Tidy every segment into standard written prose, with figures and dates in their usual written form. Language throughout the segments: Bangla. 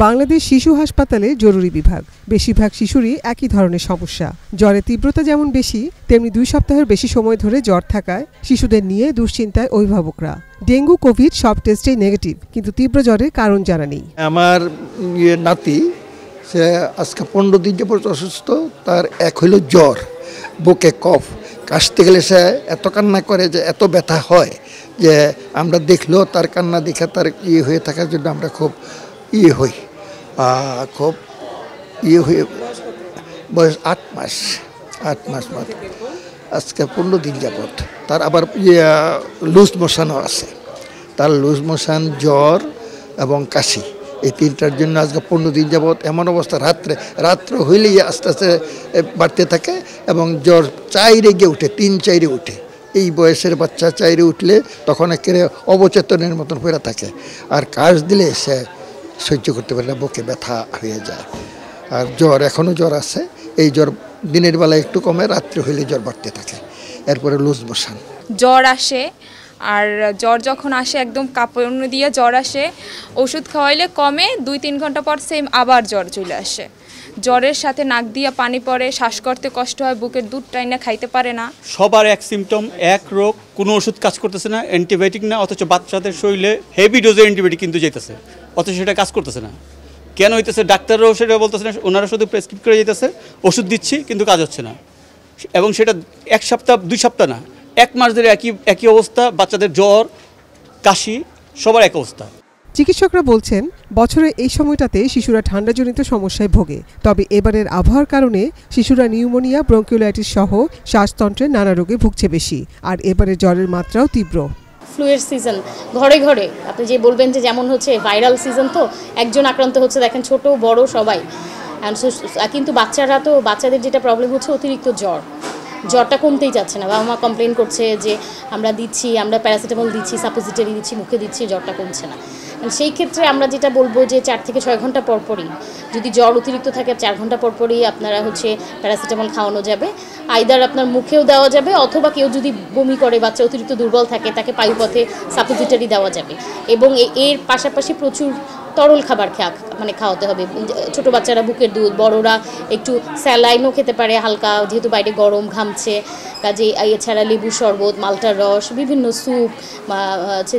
বাংলাদেশ শিশু হাসপাতালে জরুরি বিভাগ। বেশিরভাগ শিশুরই একই ধরনের সমস্যা। জ্বরের তীব্রতা যেমন বেশি, তেমনি 2 সপ্তাহের বেশি সময় ধরে জ্বর থাকায় শিশুদের নিয়ে দুশ্চিন্তায় অভিভাবকরা। ডেঙ্গু, কোভিড সব টেস্টেই নেগেটিভ, কিন্তু তীব্র জ্বরের কারণ জানা নেই। আমার নাতি সে আজকে 15 দিন যাবত অসুস্থ। তার এক হইল জ্বর, বুকে কফ, কাশতে গেলে সে এত কান্না করে যে এত ব্যথা হয় যে আমরা দেখলেও তার কান্না দেখে তার হয়ে থাকার জন্য আমরা খুব হই, খুব হয়ে। বয়স 8 মাস মতো, আজকে 15 দিন যাবত। তার আবার লুজ মোশনও আছে। তার লুজ মোশন, জ্বর এবং কাশি, এই তিনটার জন্য আজকে 15 দিন যাবত এমন অবস্থা। রাত্রে হইলেই আস্তে আস্তে বাড়তে থাকে এবং জ্বর 4 গিয়ে উঠে, 3-4 উঠে। এই বয়সের বাচ্চা 4 উঠলে তখন একেবারে অবচেতনের মতন হয়ে থাকে। আর কাশ দিলে সে সহ্য করতে পারে না, বুকে ব্যথা হয়ে যায়। আর জ্বর, এখনও জ্বর আছে। এই জ্বর দিনের বেলায় একটু কমে, রাত্রে হইলে জ্বর বাড়তে থাকে। এরপরে লুজ মোশন, জ্বর আসে। আর জ্বর যখন আসে একদম কাঁপুনি দিয়ে জ্বর আসে, ওষুধ খাওয়াইলে কমে, 2-3 ঘন্টা পর সেম আবার জ্বর চলে আসে। জ্বরের সাথে নাক দিয়ে পানি পড়ে, শ্বাস করতে কষ্ট হয়, বুকের দুধ টাইনা খাইতে পারে না। সবার এক সিমটম, এক রোগ, কোনো ওষুধ কাজ করতেছে না, অ্যান্টিবায়োটিক না, অথচ বাচ্চাদের শরীরে হেভি ডোজের অ্যান্টিবায়োটিক কিন্তু যেতেছে, অথচ সেটা কাজ করতেছে না। কেন হইতেছে? ডাক্তাররাও সেটা বলতেছে না, ওনারা শুধু প্রেসক্রিপ্ট করে যেতেছে, ওষুধ দিচ্ছি কিন্তু কাজ হচ্ছে না। এবং সেটা 1 সপ্তাহ 2 সপ্তাহ না, 1 মাস ধরে একই অবস্থা। বাচ্চাদের জ্বর, কাশি, সবার এক অবস্থা। চিকিৎসকরা বলছেন, বছরের এই সময়টাতে শিশুরা ঠান্ডাজনিত সমস্যায় ভোগে। তবে এবারের আবহাওয়ার কারণে শিশুরা নিউমোনিয়া, ব্রঙ্কিওলাইটিস সহ শ্বাসতন্ত্রের নানা রোগে ভুগছে বেশি। আর এবারে জ্বরের মাত্রাও তীব্র। ফ্লুয়ের সিজন, ঘরে ঘরে আপনি যে বলবেন যে যেমন হচ্ছে ভাইরাল সিজন, তো একজন আক্রান্ত হচ্ছে, দেখেন ছোট বড় সবাই। কিন্তু বাচ্চাদের যেটা প্রবলেম হচ্ছে অতিরিক্ত জ্বরটা কমতেই যাচ্ছে না। বাবা মা কমপ্লেন করছে যে আমরা প্যারাসিটামল দিচ্ছি, সাপোজিটরি দিচ্ছি, মুখে দিচ্ছি, জ্বরটা কমছে না। সেই ক্ষেত্রে আমরা যেটা বলবো যে 4 থেকে 6 ঘন্টা পরপরই, যদি জ্বর অতিরিক্ত থাকে 4 ঘন্টা পরপরই আপনারা প্যারাসিটামল খাওয়ানো যাবে। আইদার আপনার মুখেও দেওয়া যাবে, অথবা কেউ যদি বমি করে, বাচ্চা অতিরিক্ত দুর্বল থাকে, তাকে পায়ুপথে সাপোজিটরি দেওয়া যাবে। এবং এর পাশাপাশি প্রচুর তরল খাবার খাওয়াতে হবে। ছোট বাচ্চারা বুকের দুধ, বড়রা একটু স্যালাইনও খেতে পারে হালকা, যেহেতু বাইরে গরম, ঘামছে। কাজে এছাড়া লেবু শরবত, মালটার রস, বিভিন্ন স্যুপ,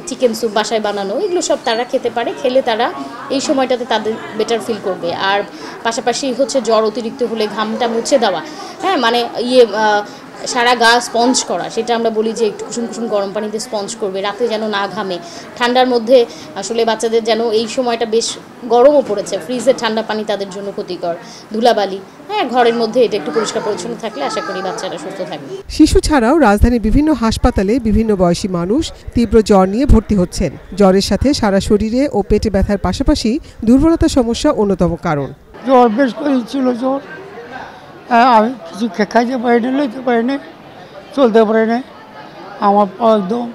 চিকেন স্যুপ বাসায় বানানো, এগুলো সব তারা খেতে পারে। খেলে তারা এই সময়টাতে তাদের বেটার ফিল করবে। আর পাশাপাশি জ্বর অতিরিক্ত হলে ঘামটা মুছে দেওয়া, সারা গা স্পঞ্জ করা, সেটা আমরা বলি যে একটু কুসুম কুসুম গরম পানিতে স্পঞ্জ করবে, রাতে যেন না ঘামে। ঠান্ডার মধ্যে আসলে বাচ্চাদের যেন, এই সময়টা বেশ গরমও পড়েছে, ফ্রিজের ঠান্ডা পানি তাদের জন্য ক্ষতিকর। ধুলাবালি, ঘরের মধ্যে এটা একটু পরিষ্কার পরিচ্ছন্ন থাকলে আশা করি বাচ্চারা সুস্থ থাকবে। শিশু ছাড়াও রাজধানীর বিভিন্ন হাসপাতালে বিভিন্ন বয়সী মানুষ তীব্র জ্বর নিয়ে ভর্তি হচ্ছেন। জ্বরের সাথে সারা শরীরে ও পেটে ব্যথার পাশাপাশি দুর্বলতার সমস্যা অন্যতম কারণ। জ্বর বেশ করেছিল, জ্বর, আমি কিছু খাইতে পারিনি, লইতে পারিনি, চলতে পারিনি, আমার একদম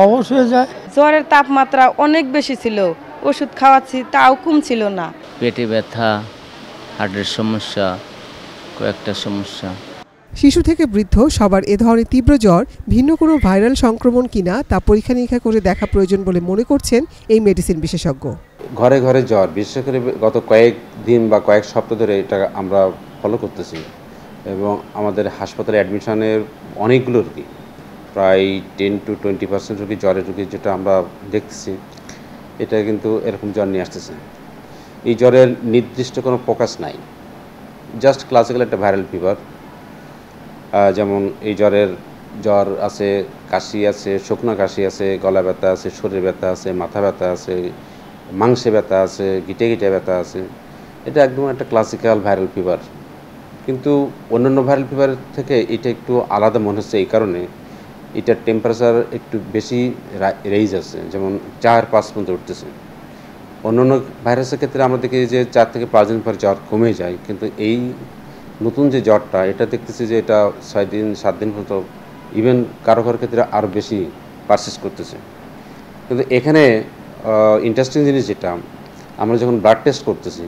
অবশ হয়ে যায়। জ্বরের তাপমাত্রা অনেক বেশি ছিল, ওষুধ খাওয়াচ্ছি তাও কমছিল না। পেটে ব্যথা, হার্টের সমস্যা, কয়েকটা সমস্যা। শিশু থেকে বৃদ্ধ সবার এ ধরনের তীব্র জ্বর ভিন্ন কোনো ভাইরাল সংক্রমণ কিনা তা পরীক্ষা নিরীক্ষা করে দেখা প্রয়োজন বলে মনে করছেন এই মেডিসিন বিশেষজ্ঞ। ঘরে ঘরে জ্বর, বিশেষ করে গত কয়েকদিন বা কয়েক সপ্তাহ ধরে এটা আমরা ফলো করতেছি। এবং আমাদের হাসপাতালে অ্যাডমিশনের অনেকগুলো রোগী, প্রায় 10 to 20% রোগী, জ্বরের রোগী যেটা আমরা দেখতেছি, এটা কিন্তু এরকম জ্বর নিয়ে আসতেছে। এই জ্বরের নির্দিষ্ট কোনো প্রকাশ নাই, জাস্ট ক্লাসিক্যাল একটা ভাইরাল ফিভার। যেমন এই জ্বর আছে, কাশি আছে, শুকনো কাশি আছে, গলা ব্যথা আছে, শরীর ব্যথা আছে, মাথা ব্যথা আছে, মাংসে ব্যথা আছে, গিটে ব্যথা আছে। এটা একদম একটা ক্লাসিক্যাল ভাইরাল ফিভার। কিন্তু অন্যান্য ভাইরাল ফিভারের থেকে এটা একটু আলাদা মনে হচ্ছে এই কারণে, এটার টেম্পারেচার একটু বেশি রেঞ্জ আছে, যেমন 4-5 পর্যন্ত উঠতেছে। অন্যান্য ভাইরাসের ক্ষেত্রে আমরা দেখি যে 4 থেকে 5 দিন পর জ্বর কমে যায়, কিন্তু এই নতুন যে জ্বরটা, এটা দেখতেছি যে এটা 6 দিন 7 দিন পর্যন্ত, ইভেন কারো ক্ষেত্রে আরও বেশি পারসিস্ট করতেছে। কিন্তু এখানে ইন্টারেস্টিং জিনিস যেটা, আমরা যখন ব্লাড টেস্ট করতেছি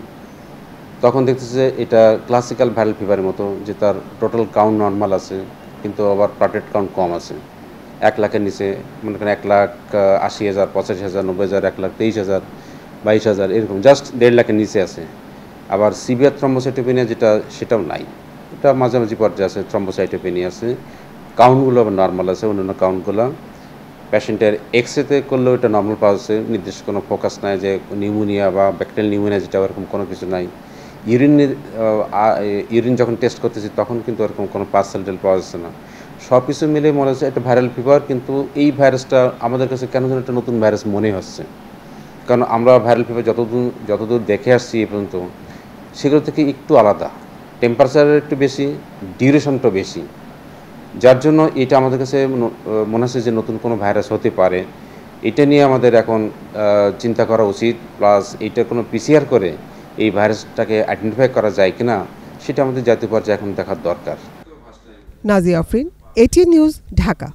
তখন দেখতেছি যে এটা ক্লাসিক্যাল ভাইরাল ফিভারের মতো, যে তার টোটাল কাউন্ট নর্মাল আছে, কিন্তু আবার প্লেটলেট কাউন্ট কম আছে। 1 লাখের নিচে, মনে করেন 1,80,000, 85,000, 90,000, 1,23,000, 22,000 এরকম, জাস্ট 1.5 লাখের নিচে আছে। আবার সিভিয়ার থ্রম্বোসাইটোপেনিয়া যেটা, সেটাও নাই, এটা মাঝামাঝি পর্যায়ে আছে। থ্রম্বোসাইটোপেনিয়া আছে, কাউন্টগুলো আবার নর্মাল আছে, অন্যান্য কাউন্টগুলো পেশেন্টের এক্সরেতে করলেও এটা নর্মাল পাওয়া যাচ্ছে, নির্দিষ্ট কোনো ফোকাস নাই যে নিউমোনিয়া বা ব্যাকটেরিয়াল নিউমোনিয়া যেটা ওরকম কোনো কিছু নাই। ইউরিন যখন টেস্ট করতেছি তখন কিন্তু ওরকম কোনো পার্সেন্টেজ পাওয়া যাচ্ছে না। সব কিছু মিলে মনে হচ্ছে একটা ভাইরাল ফিভার, কিন্তু এই ভাইরাসটা আমাদের কাছে কেন যেন একটা নতুন ভাইরাস মনে হচ্ছে, কারণ আমরা ভাইরাল ফিভার যতদূর দেখে আসছি এ পর্যন্ত সেগুলো থেকে একটু আলাদা, টেম্পারেচার একটু বেশি, ডিউরেশনটা বেশি, যার জন্য এটা আমাদের কাছে মনে হচ্ছে যে নতুন কোনো ভাইরাস হতে পারে। এটা নিয়ে আমাদের এখন চিন্তা করা উচিত, প্লাস এইটা কোনো পিসিআর করে এই ভাইরাসটাকে আইডেন্টিফাই করা যায় কিনা সেটা আমাদের জাতীয় পর্যায়ে এখন দেখার দরকার। Nazia Afrin, ATN news, Dhaka.